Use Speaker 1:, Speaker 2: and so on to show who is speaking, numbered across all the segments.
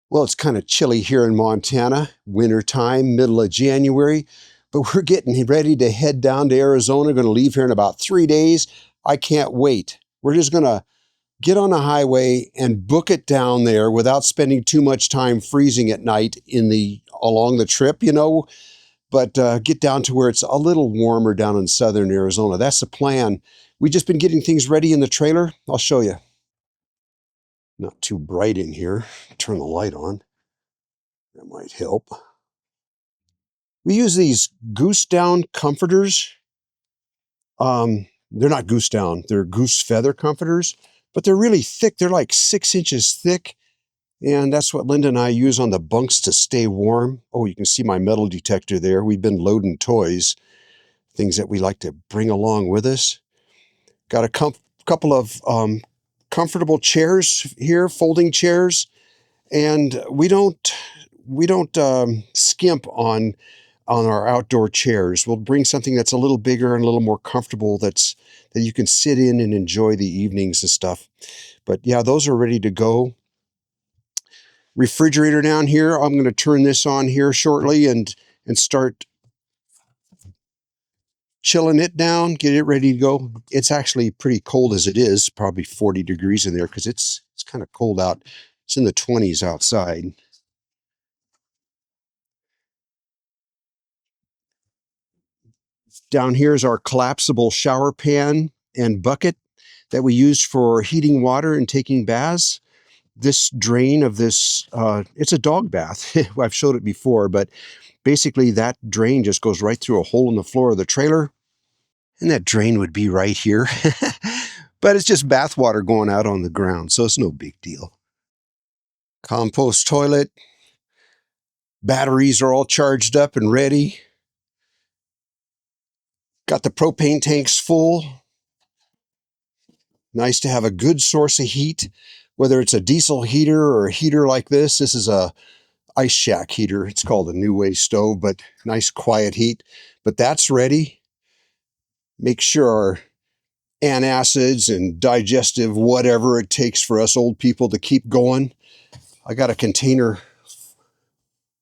Speaker 1: Well, it's kind of chilly here in Montana, winter time, middle of January, but we're getting ready to head down to Arizona. Going to leave here in about 3 days. I can't wait. We're just going to get on the highway and book it down there without spending too much time freezing at night along the trip, but get down to where it's a little warmer down in southern Arizona. That's the plan. We've just been getting things ready in the trailer. I'll show you. Not too bright in here. Turn the light on. That might help. We use these goose down comforters. They're not goose down, they're goose feather comforters, but they're really thick. They're like 6 inches thick. And that's what Linda and I use on the bunks to stay warm. Oh, you can see my metal detector there. We've been loading toys, things that we like to bring along with us. Got a couple of comfortable chairs here, folding chairs. And we don't skimp on our outdoor chairs. We'll bring something that's a little bigger and a little more comfortable that you can sit in and enjoy the evenings and stuff. But yeah, those are ready to go. Refrigerator down here. I'm going to turn this on here shortly and start chilling it down, get it ready to go. It's actually pretty cold as it is, probably 40 degrees in there because it's kind of cold out. It's in the 20s outside. Down here is our collapsible shower pan and bucket that we use for heating water and taking baths. This drain of this, it's a dog bath. I've showed it before, but basically that drain just goes right through a hole in the floor of the trailer. And that drain would be right here. But it's just bath water going out on the ground, so it's no big deal. Compost toilet. Batteries are all charged up and ready. Got the propane tanks full. Nice to have a good source of heat, whether it's a diesel heater or a heater like this. This is a ice shack heater. It's called a New Way stove, but nice quiet heat. But that's ready. Make sure our antacids and digestive whatever it takes for us old people to keep going. I got a container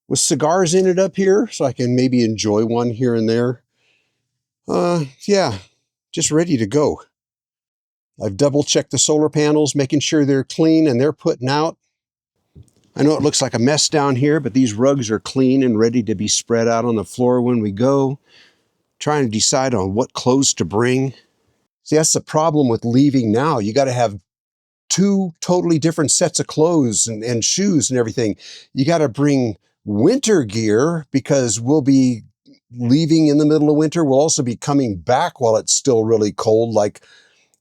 Speaker 1: with cigars in it up here, so I can maybe enjoy one here and there. Yeah, just ready to go. I've double checked the solar panels, making sure they're clean and they're putting out. I know it looks like a mess down here, but these rugs are clean and ready to be spread out on the floor when we go. Trying to decide on what clothes to bring. See, that's the problem with leaving now. You got to have 2 totally different sets of clothes and shoes and everything. You got to bring winter gear because we'll be leaving in the middle of winter. We'll also be coming back while it's still really cold, like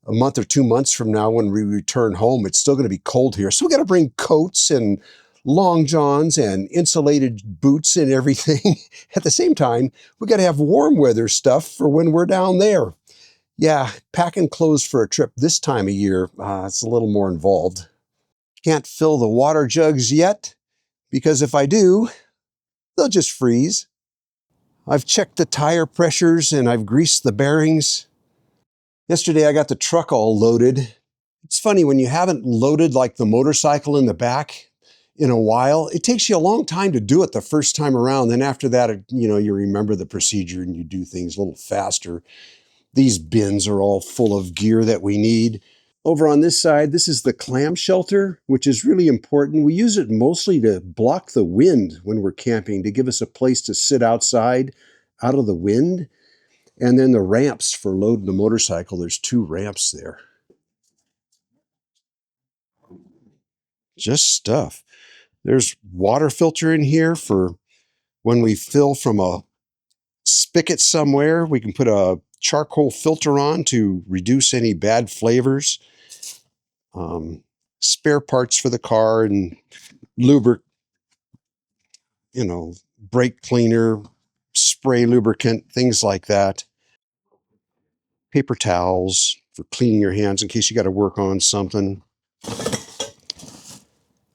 Speaker 1: a month or 2 months from now when we return home. It's still going to be cold here. So we got to bring coats and long johns and insulated boots and everything. At the same time, we got to have warm weather stuff for when we're down there. Yeah, packing clothes for a trip this time of year, it's a little more involved. Can't fill the water jugs yet, because if I do, they'll just freeze. I've checked the tire pressures and I've greased the bearings. Yesterday I got the truck all loaded. It's funny, when you haven't loaded like the motorcycle in the back in a while, it takes you a long time to do it the first time around. Then after that, you remember the procedure and you do things a little faster. These bins are all full of gear that we need. Over on this side, this is the clam shelter, which is really important. We use it mostly to block the wind when we're camping, to give us a place to sit outside, out of the wind. And then the ramps for loading the motorcycle. There's 2 ramps there. Just stuff. There's water filter in here for when we fill from a spigot somewhere. We can put a charcoal filter on to reduce any bad flavors. Spare parts for the car and brake cleaner, spray lubricant, things like that. Paper towels for cleaning your hands in case you got to work on something.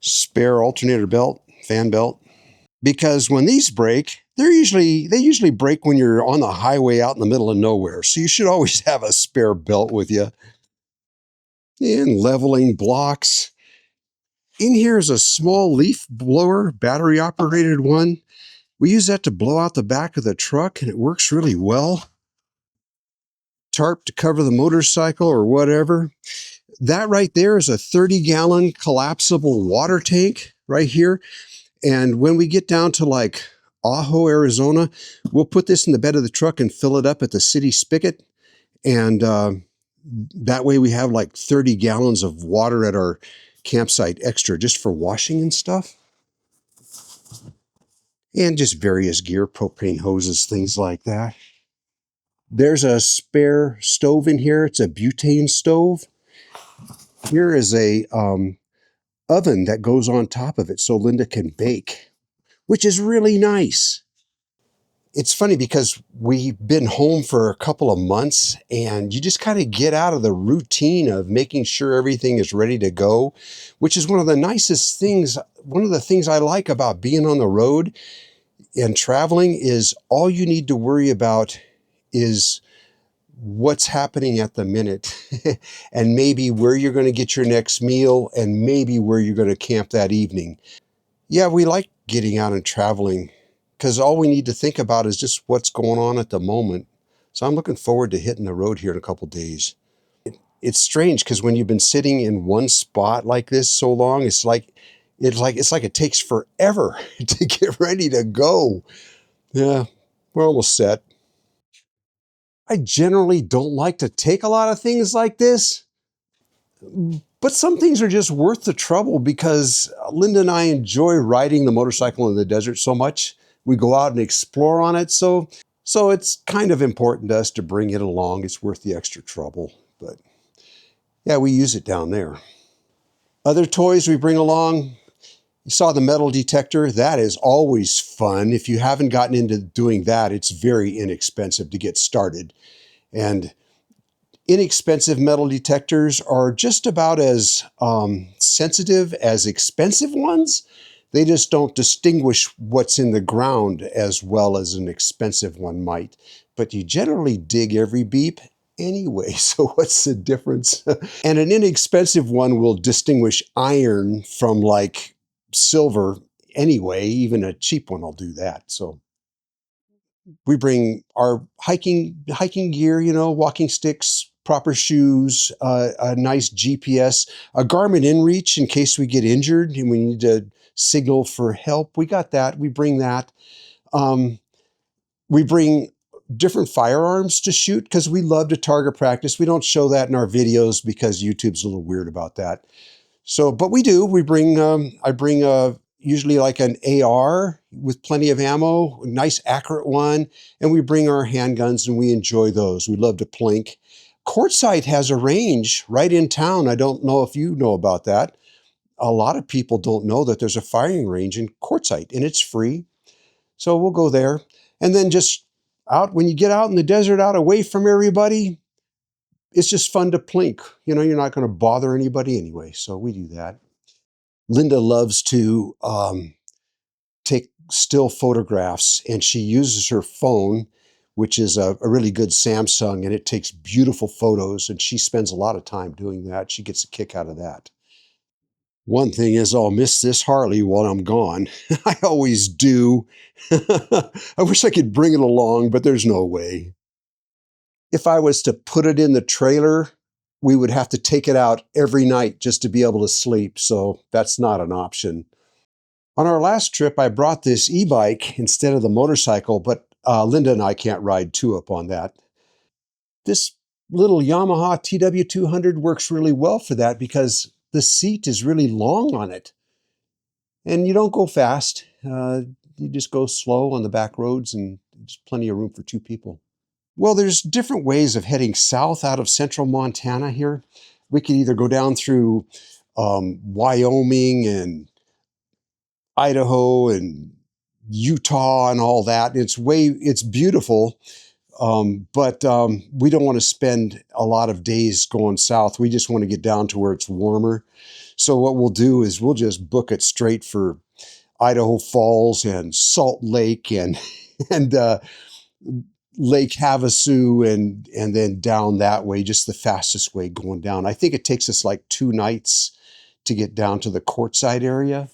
Speaker 1: Spare alternator belt, fan belt. Because when these break, they usually break when you're on the highway out in the middle of nowhere. So you should always have a spare belt with you. And leveling blocks. In here is a small leaf blower, battery operated one. We use that to blow out the back of the truck, and it works really well. Tarp to cover the motorcycle or whatever. That right there is a 30-gallon collapsible water tank right here. And when we get down to like Ajo, Arizona, we'll put this in the bed of the truck and fill it up at the city spigot. And that way we have like 30 gallons of water at our campsite extra just for washing and stuff. And just various gear, propane hoses, things like that. There's a spare stove in here. It's a butane stove. Here is a oven that goes on top of it so Linda can bake, which is really nice. It's funny because we've been home for a couple of months and you just kind of get out of the routine of making sure everything is ready to go, which is one of the nicest things. One of the things I like about being on the road and traveling is all you need to worry about is what's happening at the minute and maybe where you're going to get your next meal and maybe where you're going to camp that evening. Yeah, we like getting out and traveling because all we need to think about is just what's going on at the moment. So I'm looking forward to hitting the road here in a couple days. It's strange because when you've been sitting in one spot like this so long, it's like it takes forever to get ready to go. Yeah, we're almost set. I generally don't like to take a lot of things like this, but some things are just worth the trouble because Linda and I enjoy riding the motorcycle in the desert so much. We go out and explore on it, so it's kind of important to us to bring it along. It's worth the extra trouble, but yeah, we use it down there. Other toys we bring along, you saw the metal detector. That is always fun. If you haven't gotten into doing that, it's very inexpensive to get started. And inexpensive metal detectors are just about as sensitive as expensive ones. They just don't distinguish what's in the ground as well as an expensive one might. But you generally dig every beep anyway, so what's the difference? And an inexpensive one will distinguish iron from like silver anyway. Even a cheap one will do that. So we bring our hiking gear, walking sticks, proper shoes, a nice GPS, a Garmin InReach in case we get injured and we need to signal for help. We got that. We bring that. Um, we bring different firearms to shoot because we love to target practice. We don't show that in our videos because YouTube's a little weird about that. So, but we do. We bring. I bring usually like an AR with plenty of ammo, a nice accurate one, and we bring our handguns and we enjoy those. We love to plink. Quartzsite has a range right in town. I don't know if you know about that. A lot of people don't know that there's a firing range in Quartzsite, and it's free. So we'll go there, and then just out when you get out in the desert, out away from everybody. It's just fun to plink. You're not going to bother anybody anyway. So we do that. Linda loves to take still photographs, and she uses her phone, which is a really good Samsung, and it takes beautiful photos, and she spends a lot of time doing that. She gets a kick out of that. One thing is I'll miss this Harley while I'm gone. I always do. I wish I could bring it along, but there's no way. If I was to put it in the trailer, we would have to take it out every night just to be able to sleep. So that's not an option. On our last trip, I brought this e-bike instead of the motorcycle, but Linda and I can't ride two up on that. This little Yamaha TW200 works really well for that because the seat is really long on it. And you don't go fast. You just go slow on the back roads and there's plenty of room for two people. Well, there's different ways of heading south out of central Montana here. We could either go down through Wyoming and Idaho and Utah and all that. It's beautiful, but we don't want to spend a lot of days going south. We just want to get down to where it's warmer. So what we'll do is we'll just book it straight for Idaho Falls and Salt Lake and and Lake Havasu and then down that way, just the fastest way going down. I think it takes us like 2 nights to get down to the Quartzsite area.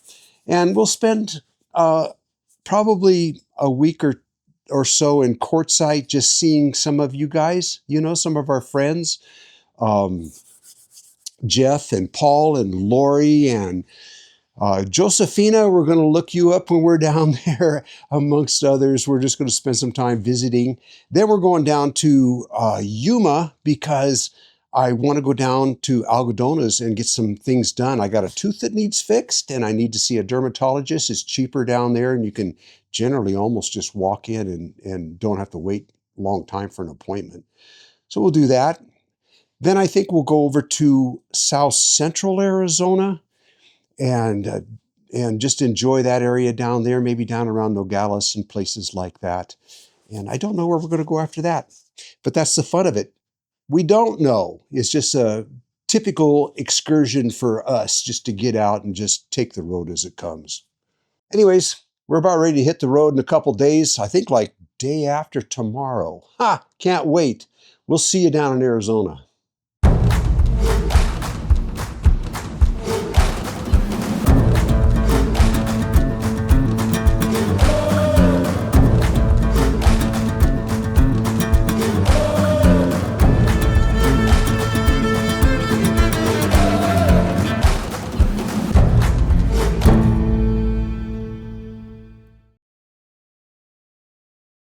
Speaker 1: And we'll spend probably a week or so in Quartzsite just seeing some of you guys, you know, some of our friends, Jeff and Paul and Lori and Josephina. We're going to look you up when we're down there, amongst others. We're just going to spend some time visiting. Then we're going down to Yuma because I want to go down to Algodones and get some things done. I got a tooth that needs fixed and I need to see a dermatologist. It's cheaper down there and you can generally almost just walk in and don't have to wait a long time for an appointment. So we'll do that. Then I think we'll go over to South Central Arizona and just enjoy that area down there, maybe down around Nogales and places like that. And I don't know where we're going to go after that, but that's the fun of it. We don't know. It's just a typical excursion for us, just to get out and just take the road as it comes. Anyways, we're about ready to hit the road in a couple days. I think like day after tomorrow. Ha! Can't wait. We'll see you down in Arizona.